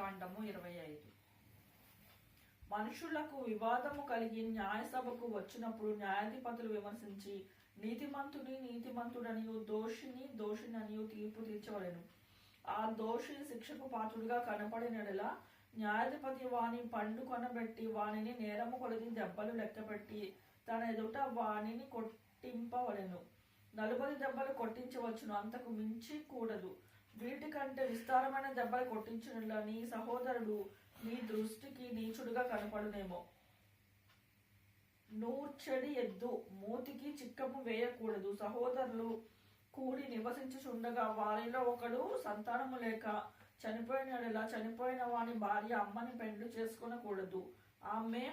కాండము 25. మనుషులకు వివాదము కలిగి న్యాయసభకు వచ్చినప్పుడు న్యాయాధిపతులు విమర్శించి నీతిమంతుని నీతిమంతుడనియు దోషిని దోషిననియు తీర్పు తీర్చవలెను. ఆ దోషి శిక్షకు పాత్రుడిగా కనపడినడలా న్యాయాధిపతి వాని పండు కొనబెట్టి వానిని నేరము కొలది దెబ్బలు లెక్కపెట్టి తన ఎదుట వానిని కొట్టింపవలెను. 40 దెబ్బలు కొట్టించవచ్చును, అంతకు మించి కూడదు. వీటికంటే విస్తారమైన దెబ్బలు కొట్టించునలా నీ సహోదరుడు నీ దృష్టికి నీచుడుగా కనపడునేమో. నూర్చెడి ఎద్దు మూతికి చిక్కము వేయకూడదు. సహోదరులు కూడి నివసించుచుండగా వారిలో ఒకడు సంతానము లేక చనిపోయినలా చనిపోయిన వాని భార్య అమ్మని పెండ్లి చేసుకొనకూడదు. ఆమె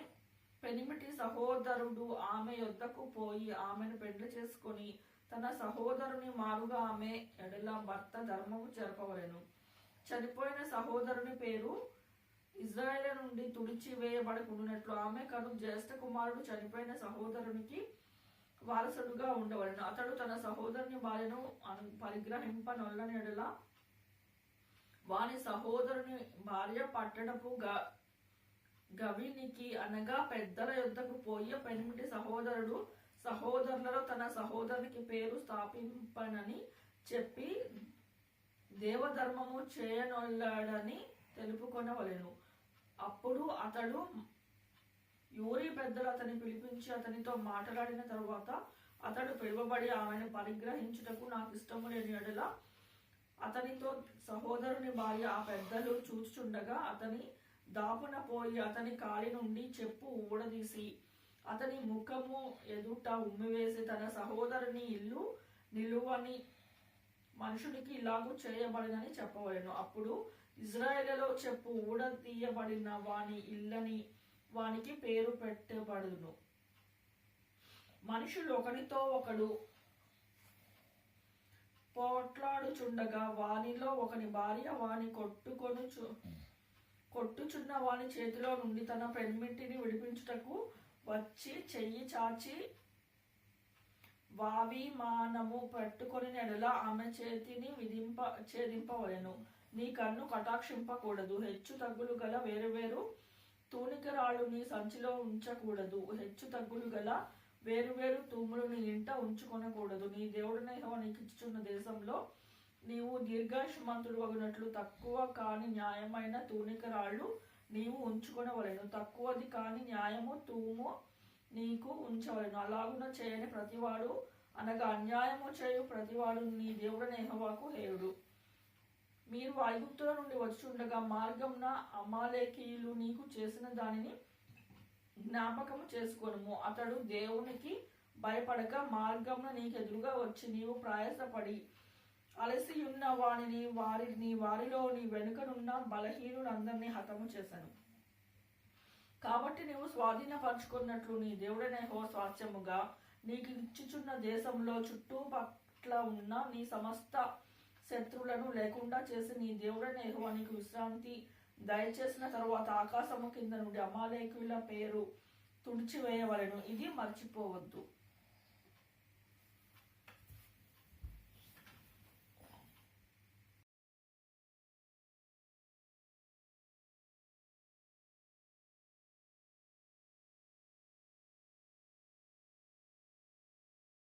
పెనిమిటి సహోదరుడు ఆమె యొద్దకు పోయి ఆమెను పెండ్లి చేసుకొని తన సహోదరుని మారుగా ఆమె ఎడల భర్త ధర్మము జరపవలెను. చనిపోయిన సహోదరుని పేరు ఇజ్రాయేలు నుండి తుడిచి వేయబడకుండానట్లు ఆమె కను జ్యేష్ఠ కుమారుడు చనిపోయిన సహోదరునికి వారసుడుగా ఉండవలెను. అతడు తన సహోదరుని భార్యను పరిగ్రహింపనొల్లని ఎడల వాని సహోదరుని భార్య పట్టణపు గవినికి అనగా పెద్దల యొద్దకు పోయి పెనిమిటి సహోదరుడు సహోదరులలో తన సహోదరునికి పేరు స్థాపింపనని చెప్పి దేవధర్మము చేయనొల్లడని తెలుపుకొనవలెను. అప్పుడు అతడు యూరి పెద్దలు అతని పిలిపించి అతనితో మాట్లాడిన తరువాత అతడు పిలువబడి ఆమెను పరిగ్రహించుటకు నాకు ఇష్టము లేని ఎడల అతనితో సహోదరుని భార్య ఆ పెద్దలు చూచుచుండగా అతని దాపున పోయి అతని కాలి నుండి చెప్పు ఊడదీసి అతని ముఖము ఎదుట ఉమ్మివేసి తన సహోదరుని ఇల్లు నిలువని మనుషుడికి ఇలాగూ చేయబడినని చెప్పవలెను. అప్పుడు ఇజ్రాయేలులో చెప్పు ఊడదీయబడిన వాని ఇల్లని వానికి పేరు పెట్టబడును. మనుషులు ఒకరితో ఒకడు పోట్లాడుచుండగా వానిలో ఒకని భార్య వాని కొట్టుచున్న వాని చేతిలో నుండి తన పెనిమిటిని విడిపించుటకు వచ్చి చెయ్యి చాచి వావిమానము పెట్టుకొని నెడల ఆమె చేతిని ఛేదింపవలెను. నీ కన్ను కటాక్షింపకూడదు. హెచ్చు తగ్గులు గల వేరువేరు తూనికరాళ్ళు నీ సంచిలో ఉంచకూడదు. హెచ్చు తగ్గులు గల వేరువేరు తూములు నీ ఇంట ఉంచుకొనకూడదు. నీ దేవుడైన యెహోవా నీకు ఇచ్చుచున్న దేశంలో నీవు దీర్ఘాయుష్మంతుడు అగునట్లు తక్కువ కాని న్యాయమైన తూనికరాళ్ళు నీవు ఉంచుకొనవలెను. తక్కువది కాని న్యాయము తూము నీకు ఉంచవలెను. అలాగున చేయని ప్రతివాడు అనగా అన్యాయము చేయు ప్రతివాడు నీ దేవుడైన యెహోవాకు హేయుడు. మీరు ఐగుప్తుల నుండి వచ్చుండగా మార్గంన అమాలేకీయులు నీకు చేసిన దానిని జ్ఞాపకము చేసుకొనుము. అతడు దేవునికి భయపడక మార్గంన నీకెదురుగా వచ్చి నీవు ప్రయాసపడి అలసి ఉన్న వారిలో నీ వెనుకనున్న బలహీనులందరినీ హతము చేశాను. కాబట్టి నీవు స్వాధీనపరచుకున్నట్లు నీ దేవుడైన యెహోవా స్వాస్థ్యముగా నీకు ఇచ్చుచున్న దేశంలో చుట్టుపట్ల ఉన్న నీ సమస్త శత్రువులను లేకుండా చేసి నీ దేవుడైన యెహోవా నీకు విశ్రాంతి దయచేసిన తరువాత ఆకాశము కింద నుండి అమాలేకీయుల పేరు తుడిచివేయవలెను. ఇది మర్చిపోవద్దు.